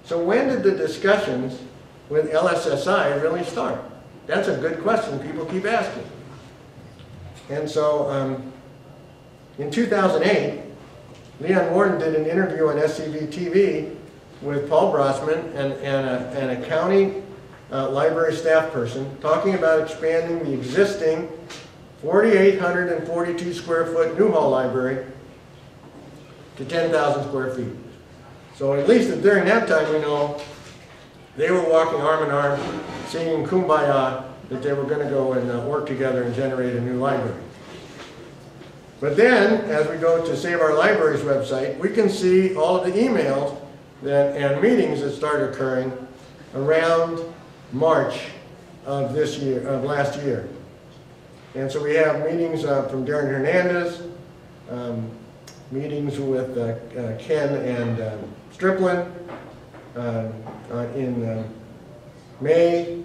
So when did the discussions with LSSI really start? That's a good question people keep asking. And so in 2008, Leon Warden did an interview on SCV TV with Paul Brossman and a county library staff person talking about expanding the existing 4,842 square foot Newhall Library to 10,000 square feet. So at least during that time, we know they were walking arm in arm, singing Kumbaya, that they were going to go and work together and generate a new library. But then, as we go to Save Our Libraries website, we can see all of the emails and meetings that started occurring around March of this year, of last year. And so we have meetings from Darren Hernandez, meetings with Ken and Striplin in May,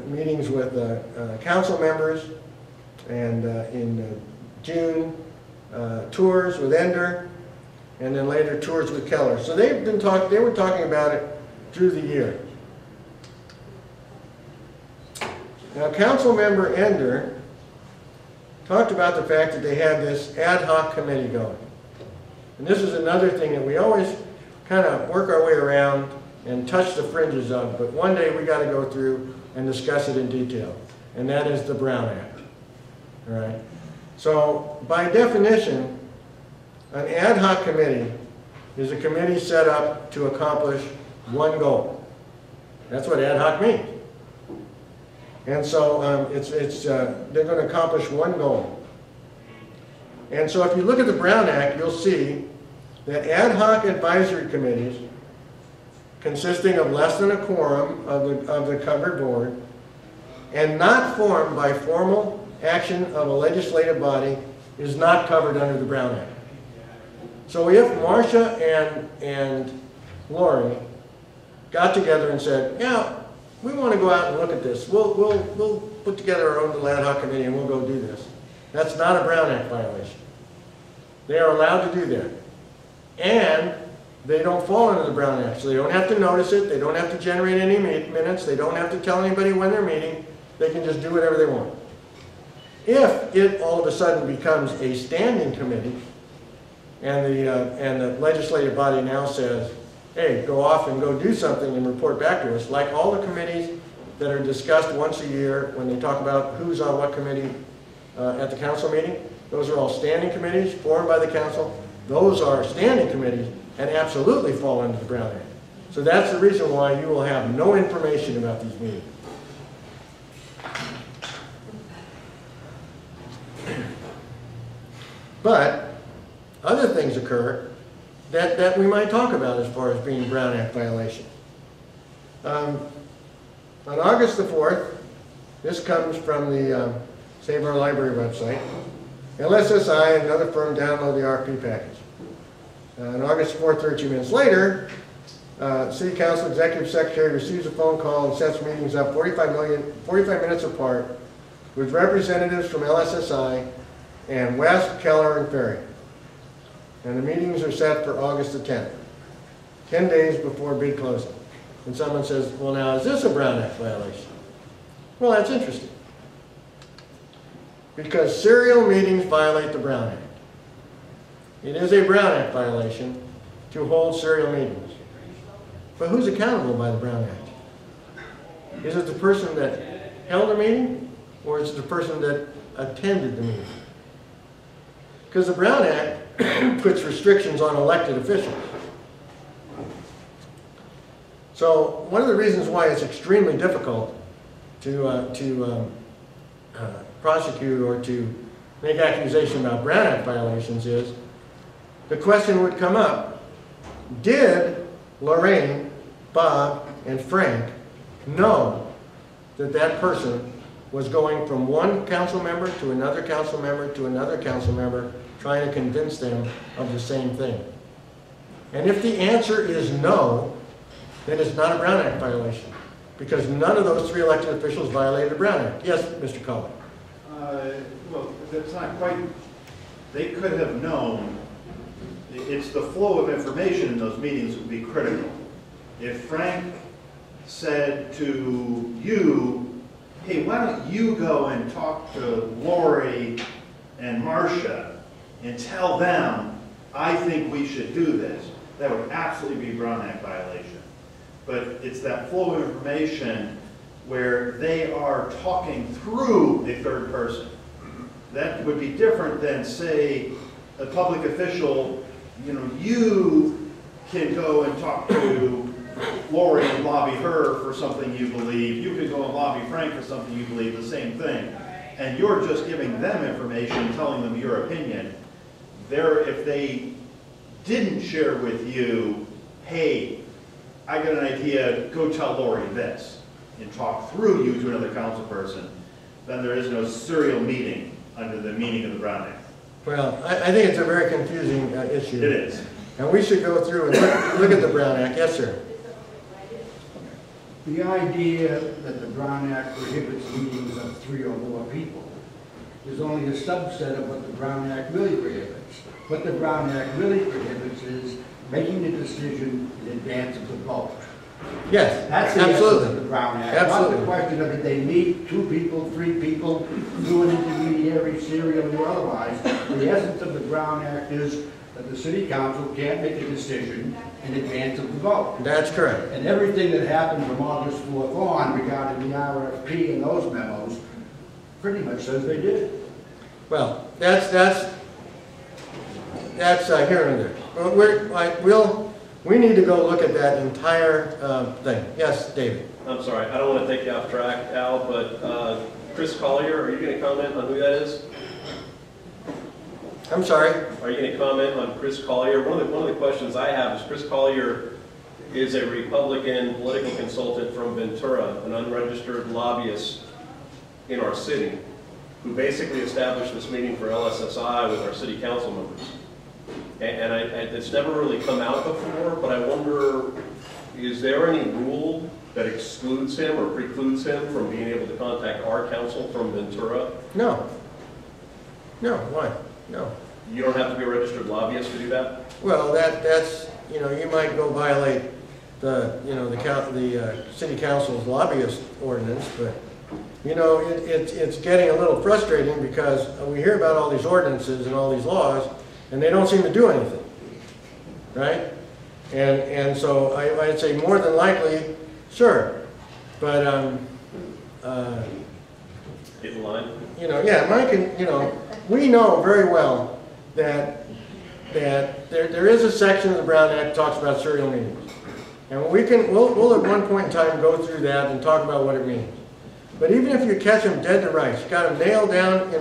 meetings with council members, and in June, tours with Ender, and then later tours with Keller. So they were talking about it through the year. Now, council member Ender talked about the fact that they had this ad hoc committee going. And this is another thing that we always kind of work our way around and touch the fringes of, but one day we got to go through and discuss it in detail, and that is the Brown Act. All right? So, by definition, an ad hoc committee is a committee set up to accomplish one goal. That's what ad hoc means. And so they're going to accomplish one goal. And so if you look at the Brown Act, you'll see that ad hoc advisory committees consisting of less than a quorum of the covered board and not formed by formal action of a legislative body is not covered under the Brown Act. So if Marcia and Lori got together and said, yeah, we want to go out and look at this. We'll put together our own little ad hoc committee and we'll go do this. That's not a Brown Act violation. They are allowed to do that. And they don't fall under the Brown Act. So they don't have to notice it. They don't have to generate any minutes. They don't have to tell anybody when they're meeting. They can just do whatever they want. If it all of a sudden becomes a standing committee and the legislative body now says, hey, go off and go do something and report back to us, like all the committees that are discussed once a year when they talk about who's on what committee at the council meeting, those are all standing committees formed by the council. Those are standing committees and absolutely fall under the Brown Act. So that's the reason why you will have no information about these meetings. But other things occur that we might talk about as far as being Brown Act violations. On August the 4th, this comes from the Save Our Library website, LSSI and another firm download the RFP package. On August 4th, 13 minutes later, City Council Executive Secretary receives a phone call and sets meetings up 45 minutes apart with representatives from LSSI and West, Keller, and Ferry. And the meetings are set for August the 10th, 10 days before bid closing. And someone says, well, now, is this a Brown Act violation? Well, that's interesting. Because serial meetings violate the Brown Act. It is a Brown Act violation to hold serial meetings. But who's accountable by the Brown Act? Is it the person that held a meeting, or is it the person that attended the meeting? Because the Brown Act puts restrictions on elected officials. So one of the reasons why it's extremely difficult to prosecute or to make accusation about Brown Act violations is the question would come up, did Lorraine, Bob, and Frank know that that person was going from one council member to another council member to another council member trying to convince them of the same thing? And if the answer is no, then it's not a Brown Act violation, because none of those three elected officials violated the Brown Act. Yes, Mr. Cullen. Well, that's not quite, they could have known. It's the flow of information in those meetings would be critical. If Frank said to you, hey, why don't you go and talk to Lori and Marcia and tell them, I think we should do this, that would absolutely be a Brown Act violation. But it's that flow of information where they are talking through a third person. That would be different than, say, a public official, you can go and talk to Lori and lobby her for something you believe. You can go and lobby Frank for something you believe, the same thing. And you're just giving them information, telling them your opinion. If they didn't share with you, hey, I got an idea, go tell Lori this, and talk through you to another council person, then there is no serial meeting under the meaning of the Brown Act. Well, I think it's a very confusing issue. It is. And we should go through and look at the Brown Act. Yes, sir. The idea that the Brown Act prohibits meetings of 3 or more people is only a subset of what the Brown Act really prohibits. What the Brown Act really prohibits is making a decision in advance of the vote. Yes, That's the absolutely. essence of the Brown Act. Absolutely. Not the question of did they meet 2 people, 3 people, through an intermediary, serial, or otherwise. The essence of the Brown Act is that the city council can't make a decision in advance of the vote. That's correct. And everything that happened from August 4th on regarding the RFP and those memos pretty much says they did. Well, that's here and there. But we need to go look at that entire thing. Yes, David. I'm sorry, I don't want to take you off track, Al, but Chris Collier, are you going to comment on who that is? I'm sorry? Are you going to comment on Chris Collier? One of the questions I have is Chris Collier is a Republican political consultant from Ventura, an unregistered lobbyist in our city, who basically established this meeting for LSSI with our city council members. And it's never really come out before, but I wonder, is there any rule that excludes him or precludes him from being able to contact our council from Ventura? No. No, why? No. You don't have to be a registered lobbyist to do that? Well, that's, you might go violate the city council's lobbyist ordinance, but, it's getting a little frustrating because we hear about all these ordinances and all these laws, and they don't seem to do anything, right? And so I'd say more than likely, sure, but Get in line. yeah, Mike, we know very well that there is a section of the Brown Act that talks about serial meetings, and we'll at one point in time go through that and talk about what it means. But even if you catch them dead to rights, you got them nailed down,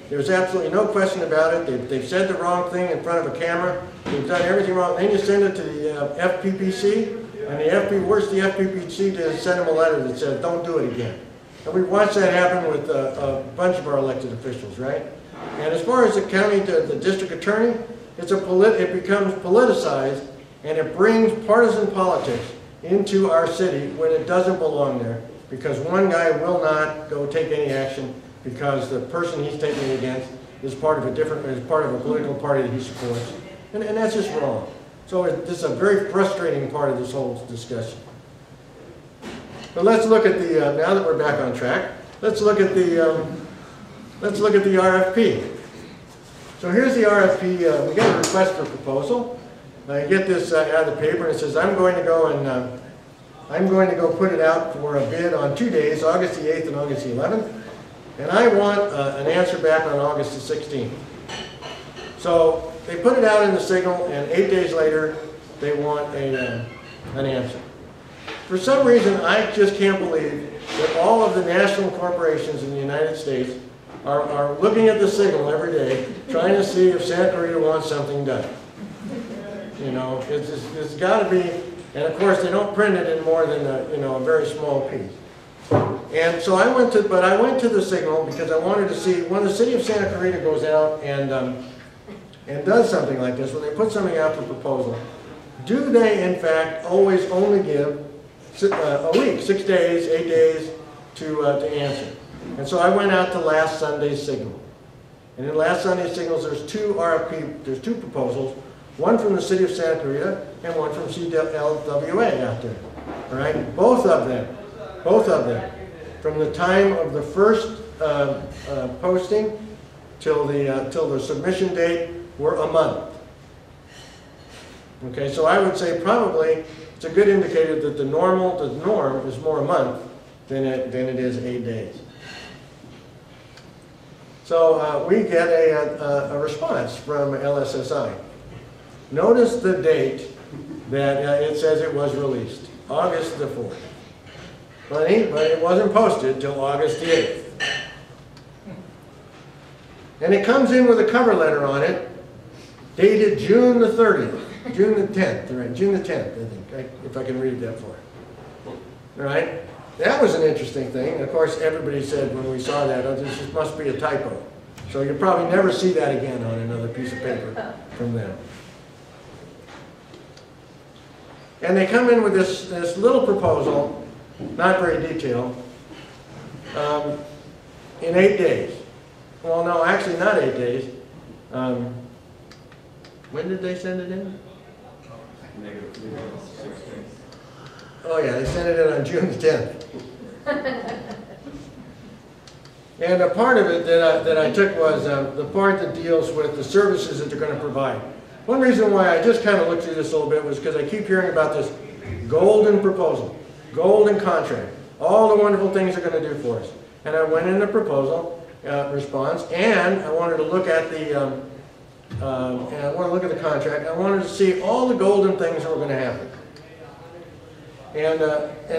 there's absolutely no question about it. They've said the wrong thing in front of a camera. They've done everything wrong. Then you send it to the FPPC, and the FPPC to send them a letter that says, don't do it again. And we've watched that happen with a bunch of our elected officials, right? And as far as the county, the district attorney, it becomes politicized, and it brings partisan politics into our city when it doesn't belong there, because one guy will not go take any action because the person he's taking it against is part of a political party that he supports. And that's just wrong. So this is a very frustrating part of this whole discussion. But let's look at now that we're back on track, let's look at the RFP. So here's the RFP. We got a request for proposal. I get this out of the paper, and it says I'm going to go put it out for a bid on 2 days, August the 8th and August the 11th. And I want an answer back on August the 16th. So they put it out in the Signal, and 8 days later, they want an answer. For some reason, I just can't believe that all of the national corporations in the United States are looking at the Signal every day, trying to see if Santa Clarita wants something done. It's got to be, and of course, they don't print it in more than a very small piece. And so I went to the Signal because I wanted to see, when the city of Santa Clarita goes out and does something like this, when they put something out for proposal, do they in fact always only give a week, 6 days, 8 days to answer? And so I went out to last Sunday's Signal. And in last Sunday's Signals, there's two proposals. one from the city of Santa Clarita and one from CLWA out there. All right, both of them, from the time of the first posting till the submission date were a month. Okay, so I would say probably it's a good indicator that the norm is more a month than it is 8 days. So we get a response from LSSI. Notice the date that it says it was released, August the 4th. But it wasn't posted till August the 8th. And it comes in with a cover letter on it, dated June the 30th, June the 10th, right? June the 10th, I think, if I can read that for you. All right? That was an interesting thing. Of course, everybody said when we saw that, oh, this must be a typo. So you'll probably never see that again on another piece of paper from them. And they come in with this little proposal, not very detailed, in 8 days. Well, no, actually not 8 days. When did they send it in? Oh yeah, they sent it in on June 10th. And a part of it that I took was the part that deals with the services that they're going to provide. One reason why I just kind of looked through this a little bit was because I keep hearing about this golden proposal, golden contract, all the wonderful things they're going to do for us. And I went in the proposal response, and I wanted to look at the contract. I wanted to see all the golden things that were going to happen. And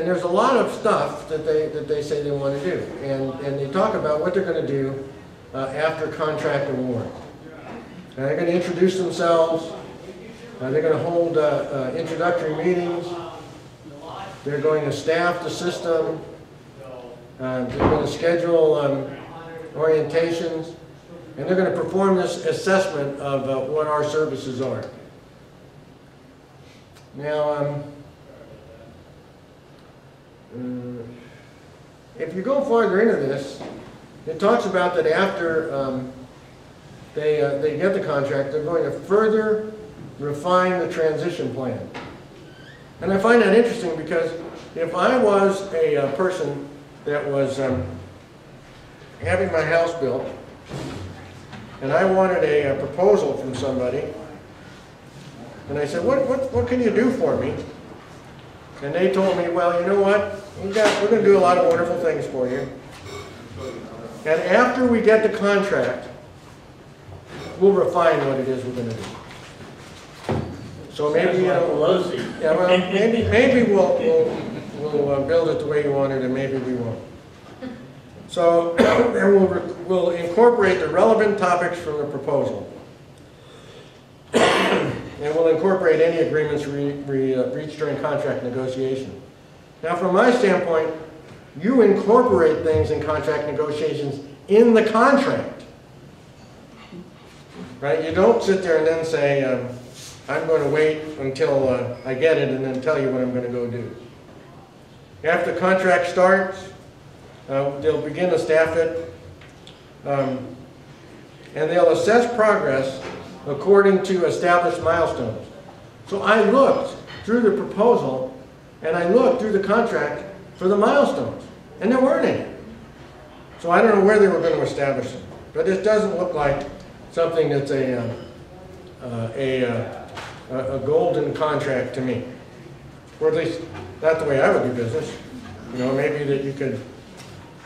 there's a lot of stuff that they say they want to do, and they talk about what they're going to do after contract award. And they're going to introduce themselves. They're going to hold introductory meetings. They're going to staff the system. They're going to schedule orientations, and they're going to perform this assessment of what our services are. Now, if you go farther into this, it talks about that after they get the contract, they're going to further refine the transition plan. And I find that interesting because if I was a person that was having my house built, and I wanted a proposal from somebody, and I said, what can you do for me? And they told me, well, you know what? We're going to do a lot of wonderful things for you. And after we get the contract, we'll refine what it is we're going to do. So maybe, maybe we'll build it the way you want it, and maybe we won't. So we'll incorporate the relevant topics from the proposal. And we'll incorporate any agreements reached during contract negotiation. Now, from my standpoint, you incorporate things in contract negotiations in the contract. Right? You don't sit there and then say, I'm going to wait until I get it and then tell you what I'm going to go do. After the contract starts, they'll begin to staff it, and they'll assess progress according to established milestones. So I looked through the proposal and I looked through the contract for the milestones, and there weren't any. So I don't know where they were going to establish them, but it doesn't look like something that's a golden contract to me, or at least not the way I would do business. You know, maybe that you could,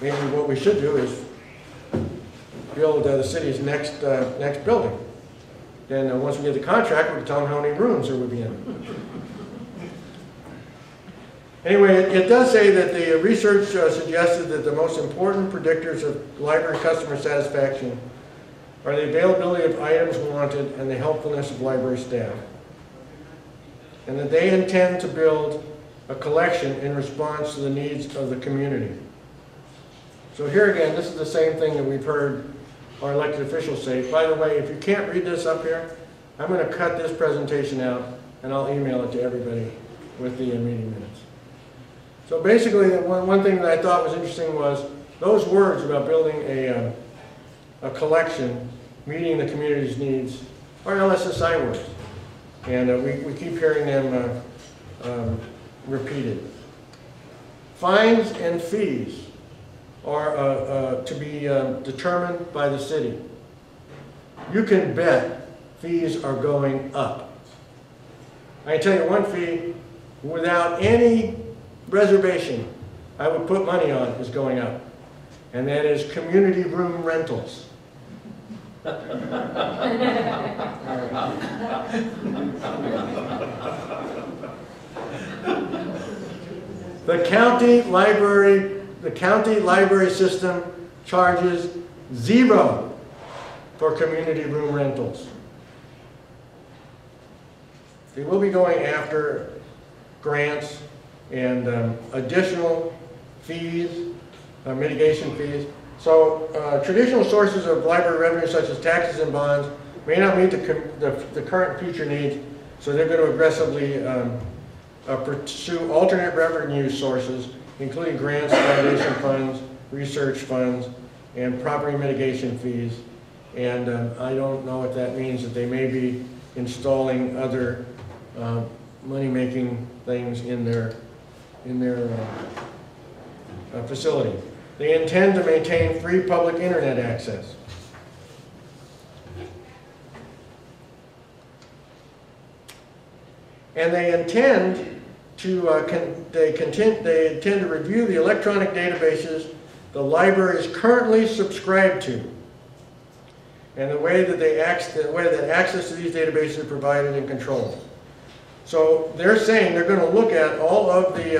maybe what we should do is build the city's next building. Then once we get the contract, we can tell them how many rooms there would be in it. Anyway, it does say that the research suggested that the most important predictors of library customer satisfaction are the availability of items wanted and the helpfulness of library staff. And that they intend to build a collection in response to the needs of the community. So here again, this is the same thing that we've heard our elected officials say. By the way, if you can't read this up here, I'm going to cut this presentation out and I'll email it to everybody with the meeting minutes. So basically, one thing that I thought was interesting was those words about building a collection, meeting the community's needs, are LSSI words. And we keep hearing them repeated. Fines and fees are to be determined by the city. You can bet fees are going up. I can tell you one fee, without any reservation, I would put money on is going up. And that is community room rentals. The county library system charges $0 for community room rentals. They will be going after grants and additional fees, mitigation fees. So traditional sources of library revenue such as taxes and bonds may not meet the current future needs, so they're going to aggressively pursue alternate revenue sources, including grants, foundation funds, research funds, and property mitigation fees. And I don't know what that means, that they may be installing other money-making things in their facility. They intend to maintain free public internet access. And they intend to review the electronic databases the library is currently subscribed to, and the way that access to these databases is provided and controlled. So they're saying they're going to look at all of the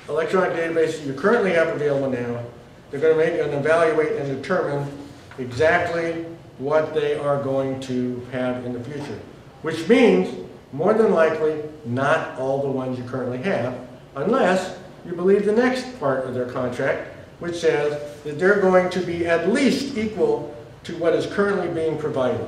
electronic databases you currently have available now. They're going to make and evaluate and determine exactly what they are going to have in the future, which means more than likely not all the ones you currently have, unless you believe the next part of their contract, which says that they're going to be at least equal to what is currently being provided.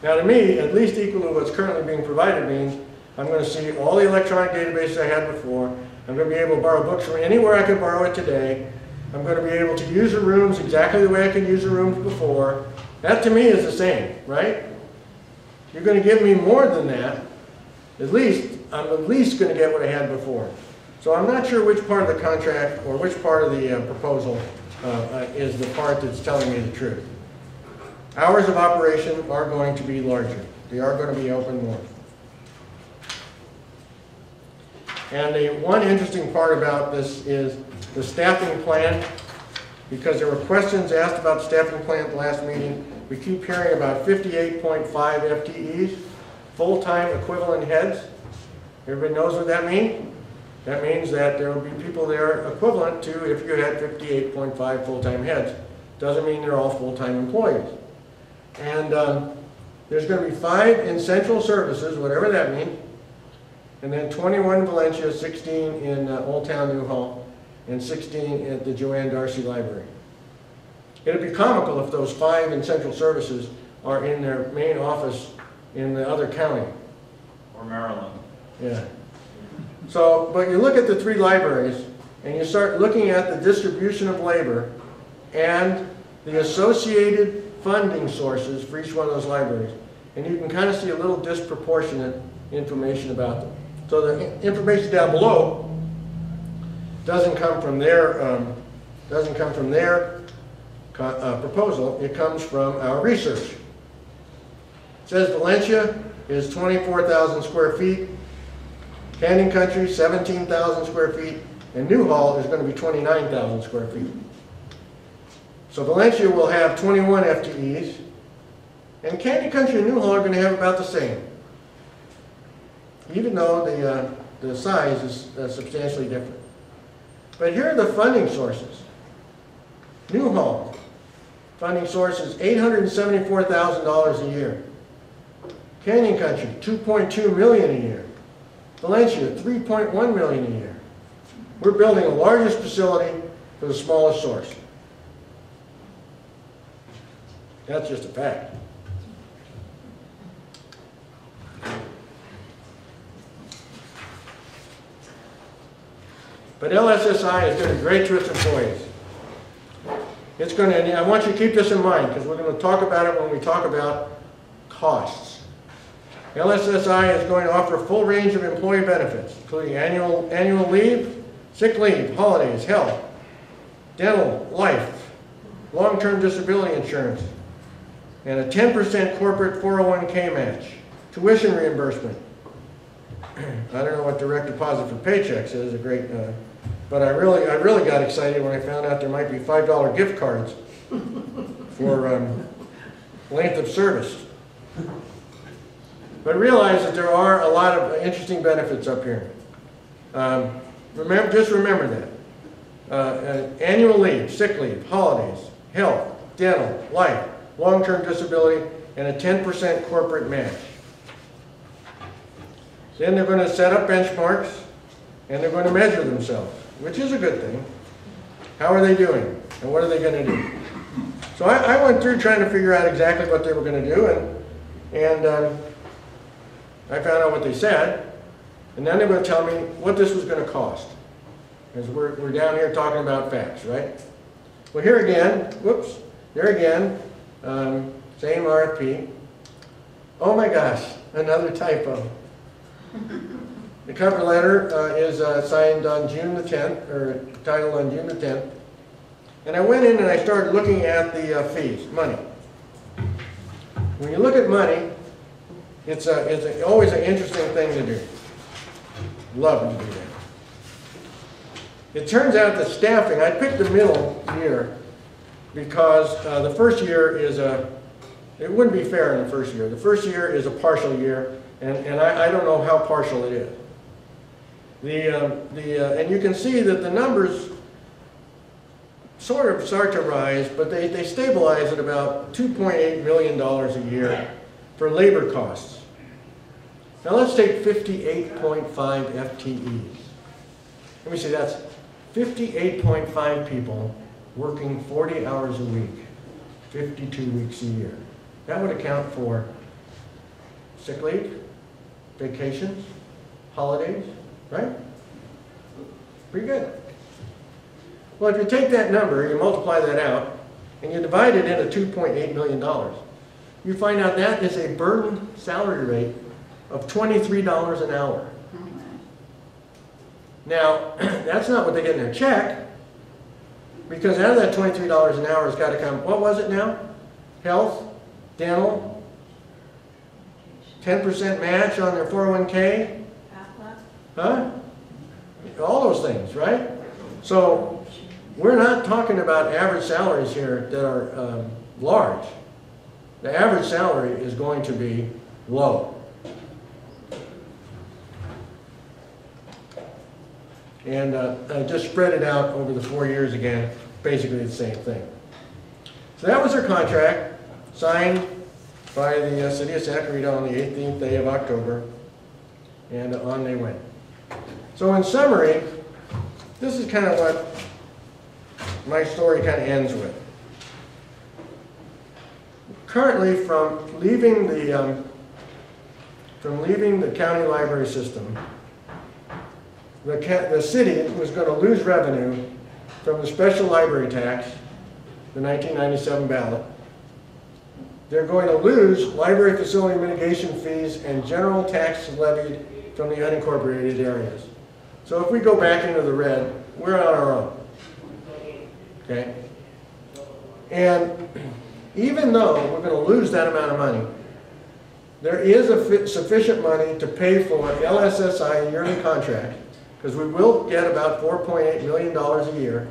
Now to me, at least equal to what's currently being provided means I'm going to see all the electronic databases I had before. I'm going to be able to borrow books from anywhere I could borrow it today. I'm going to be able to use the rooms exactly the way I could use the rooms before. That to me is the same, right? You're going to give me more than that. I'm at least going to get what I had before. So I'm not sure which part of the contract or which part of the proposal is the part that's telling me the truth. Hours of operation are going to be larger. They are going to be open more. And the one interesting part about this is the staffing plan, because there were questions asked about the staffing plan at the last meeting. We keep hearing about 58.5 FTEs, full-time equivalent heads. Everybody knows what that means? That means that there will be people there equivalent to if you had 58.5 full-time heads. Doesn't mean they're all full-time employees. And there's going to be 5 in central services, whatever that means, and then 21 in Valencia, 16 in Old Town Newhall, and 16 at the Joanne Darcy Library. It would be comical if those 5 in central services are in their main office in the other county. Or Maryland. Yeah. So, but you look at the 3 libraries, and you start looking at the distribution of labor and the associated funding sources for each one of those libraries, and you can kind of see a little disproportionate information about them. So the information down below doesn't come from their proposal. It comes from our research. It says Valencia is 24,000 square feet, Canyon Country 17,000 square feet, and Newhall is going to be 29,000 square feet. So Valencia will have 21 FTEs, and Canyon Country and Newhall are going to have about the same, even though the size is substantially different. But here are the funding sources. Newhall, funding source is $874,000 a year. Canyon Country, $2.2 million a year. Valencia, $3.1 million a year. We're building the largest facility for the smallest source. That's just a fact. But LSSI is doing great to its employees. It's going to, I want you to keep this in mind, because we're going to talk about it when we talk about costs. LSSI is going to offer a full range of employee benefits, including annual leave, sick leave, holidays, health, dental, life, long-term disability insurance, and a 10% corporate 401k match, tuition reimbursement. I don't know what direct deposit for paychecks is, but I really got excited when I found out there might be $5 gift cards for length of service. But realize that there are a lot of interesting benefits up here. Just remember that. Annual leave, sick leave, holidays, health, dental, life, long-term disability, and a 10% corporate match. Then they're going to set up benchmarks, and they're going to measure themselves, which is a good thing. How are they doing, and what are they going to do? So I went through trying to figure out exactly what they were going to do, and I found out what they said, and then they were going to tell me what this was going to cost. Because we're down here talking about facts, right? Well, here again, whoops, there again, same RFP. Oh my gosh, another typo. The cover letter is signed on June the 10th, or titled on June the 10th. And I went in and I started looking at the fees, money. When you look at money, it's always an interesting thing to do. Love to do that. It turns out that staffing, I picked the middle year because the first year is it wouldn't be fair in the first year. The first year is a partial year, and I don't know how partial it is. And you can see that the numbers sort of start to rise, but they stabilize at about $2.8 million a year for labor costs. Now let's take 58.5 FTEs. Let me see, that's 58.5 people working 40 hours a week, 52 weeks a year. That would account for sick leave, vacations, holidays, right? Pretty good. Well, if you take that number, you multiply that out, and you divide it into $2.8 million, you find out that is a burden salary rate of $23 an hour. Now, that's not what they get in their check, because out of that $23 an hour has got to come, what was it now? Health, dental, 10% match on their 401k? Huh? All those things, right? So, we're not talking about average salaries here that are large. The average salary is going to be low. And just spread it out over the 4 years again, basically the same thing. So that was their contract, signed by the city of Santa Clarita on the 18th day of October, and on they went. So in summary, this is kind of what my story kind of ends with. Currently, from leaving the county library system, the city was going to lose revenue from the special library tax, the 1997 ballot. They're going to lose library facility mitigation fees and general taxes levied from the unincorporated areas. So if we go back into the red, we're on our own. Okay? And even though we're going to lose that amount of money, there is sufficient money to pay for LSSI yearly contract, because we will get about $4.8 million a year,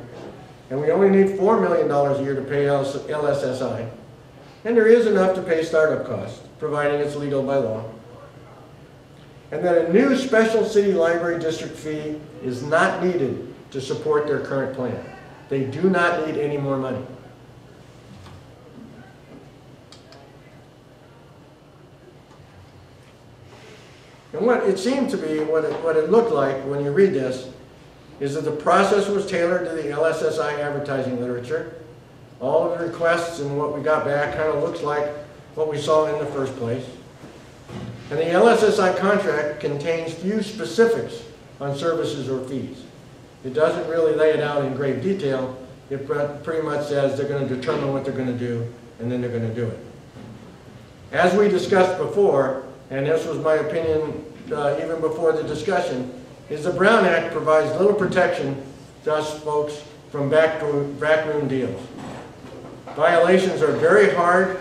and we only need $4 million a year to pay LSSI. And there is enough to pay startup costs, providing it's legal by law. And then a new special city library district fee is not needed to support their current plan. They do not need any more money. And what it seemed to be, what it looked like when you read this, is that the process was tailored to the LSSI advertising literature. All of the requests and what we got back kind of looks like what we saw in the first place. And the LSSI contract contains few specifics on services or fees. It doesn't really lay it out in great detail. It pretty much says they're going to determine what they're going to do, and then they're going to do it. As we discussed before, and this was my opinion even before the discussion, is the Brown Act provides little protection to us folks from backroom deals. Violations are very hard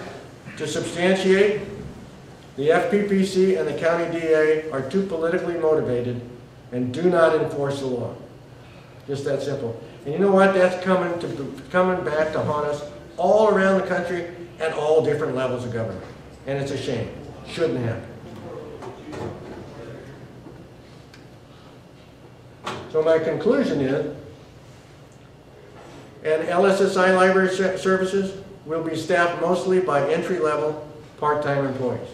to substantiate. The FPPC and the county DA are too politically motivated and do not enforce the law. Just that simple. And you know what? That's coming back to haunt us all around the country at all different levels of government. And it's a shame. Shouldn't happen. So my conclusion is, and LSSI library services will be staffed mostly by entry-level part-time employees.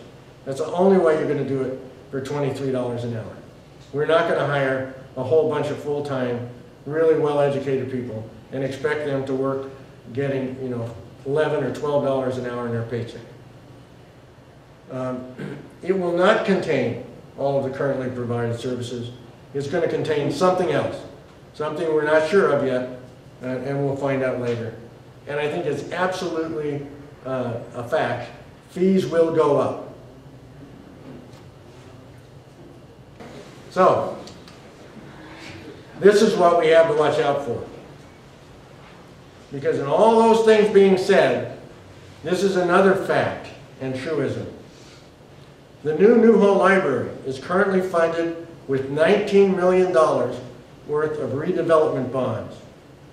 That's the only way you're going to do it for $23 an hour. We're not going to hire a whole bunch of full-time, really well-educated people and expect them to work getting, you know, $11 or $12 an hour in their paycheck. It will not contain all of the currently provided services. It's going to contain something else, something we're not sure of yet, and we'll find out later. And I think it's absolutely a fact. Fees will go up. So, this is what we have to watch out for. Because in all those things being said, this is another fact and truism. The new Newhall Library is currently funded with $19 million worth of redevelopment bonds.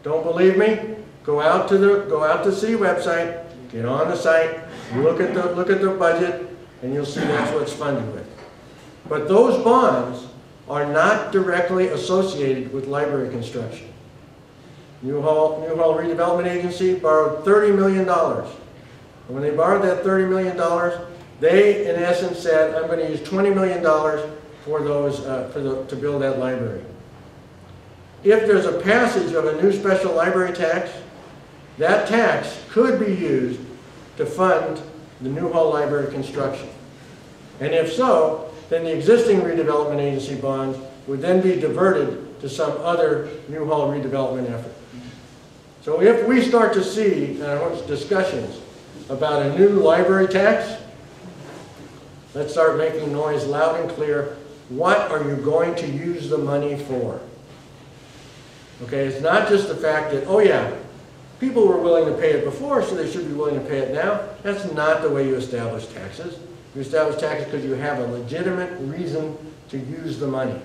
Don't believe me? Go out to the city website, get on the site, look at the budget, and you'll see that's what it's funded with. But those bonds are not directly associated with library construction. Newhall Redevelopment Agency borrowed $30 million. And when they borrowed that $30 million, they, in essence, said, I'm going to use $20 million for those, to build that library. If there's a passage of a new special library tax, that tax could be used to fund the Newhall Library construction. And if so, then the existing redevelopment agency bonds would then be diverted to some other Newhall redevelopment effort. So if we start to see discussions about a new library tax, let's start making noise loud and clear. What are you going to use the money for? Okay, it's not just the fact that, oh yeah, people were willing to pay it before, so they should be willing to pay it now. That's not the way you establish taxes. You establish taxes because you have a legitimate reason to use the money.